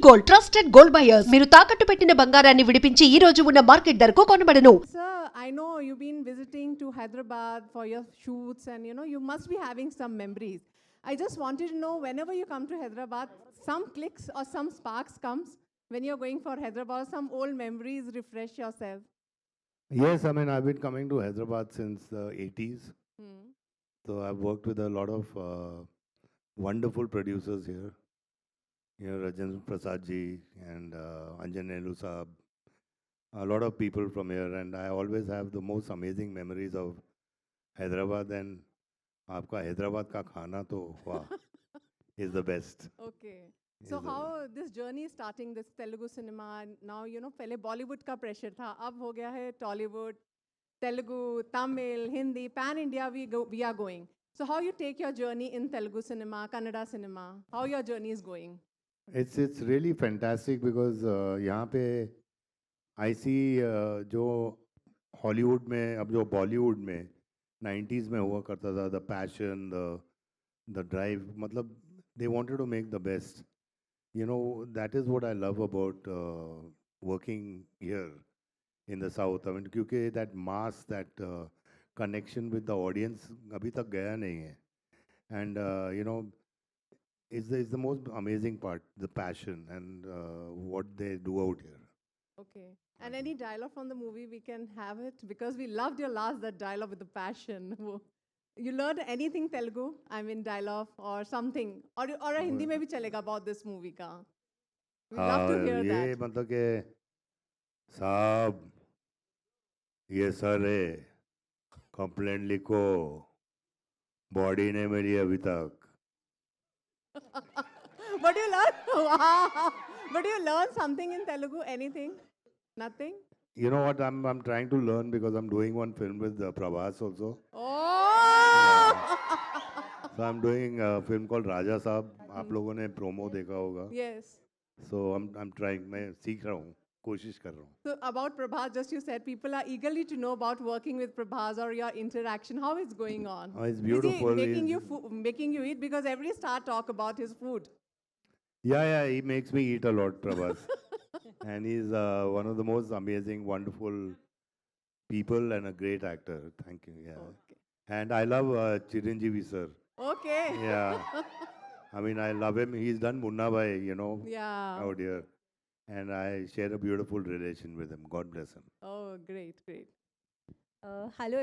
Gold trusted gold buyers మీరు తాకట్టు పెట్టిన బంగారాన్ని విడిపించి ఈ రోజు ఉన్న మార్కెట్ ధరకు కొనబడను. Sir, I know you've been visiting to Hyderabad for your shoots and you must be having some memories. I just wanted to know whenever you come to Hyderabad, some clicks or some sparks comes when you're going for Hyderabad, some old memories, refresh yourself. Yes, I mean, I've been coming to Hyderabad since the 80s. Hmm. So I've worked with a lot of wonderful producers here. Rajendra Prasad ji and Anjan Nehru Saab. A lot of people from here, and I always have the most amazing memories of Hyderabad. And आपका हैदराबाद का खाना तो वाह is the best. Okay. So how this journey is starting, this Telugu cinema, now पहले Bollywood का pressure था, अब हो गया है Tollywood, Telugu, Tamil, Hindi, pan India we are going. So how you take your journey in Telugu cinema, Kannada cinema, how your journey is going? It's really fantastic because यहाँ पे I see जो Hollywood में अब जो बॉलीवुड में 90s में हुआ करता था द पैशन द ड्राइव मतलब they wanted to make the best. That is what I love about working here in the South. I mean, क्योंकि that mass, that connection with the audience अभी तक गया नहीं है. And, it's the most amazing part, the passion and what they do out here. Okay. And any dialogue from the movie, we can have it because we loved your last, that dialogue with the passion. You learned anything Telugu? I mean, dialogue or something. Or a Hindi में भी चलेगा about this movie का. We love to hear ये that. मतलब कि साहब ये sir है कंप्लेंट लिखो बॉडी ने मेरी अभी तक But you learn, wow. But you learn something in Telugu? Anything? Nothing? You know what I'm trying to learn because I'm doing one film with Prabhas also. Oh! So I'm doing a film called Raja Saab. आप लोगों ने promo देखा होगा. Yes. So I'm trying. मैं सीख रहा हूँ, कोशिश कर रहा हूँ. So about Prabhas, just you said, people are eagerly to know about working with Prabhas or your interaction. How it's going on? Oh, it's beautiful. Is he making you eat? Because every star talk about his food. Yeah, he makes me eat a lot, Prabhas. And he's one of the most amazing, wonderful people and a great actor. Thank you. Yeah. Okay. And I love Chiranjeevi sir. Okay. Yeah. I mean, I love him. He's done Munna Bhai, Yeah. out here. And I share a beautiful relation with him. God bless him. Oh, great, great. Hello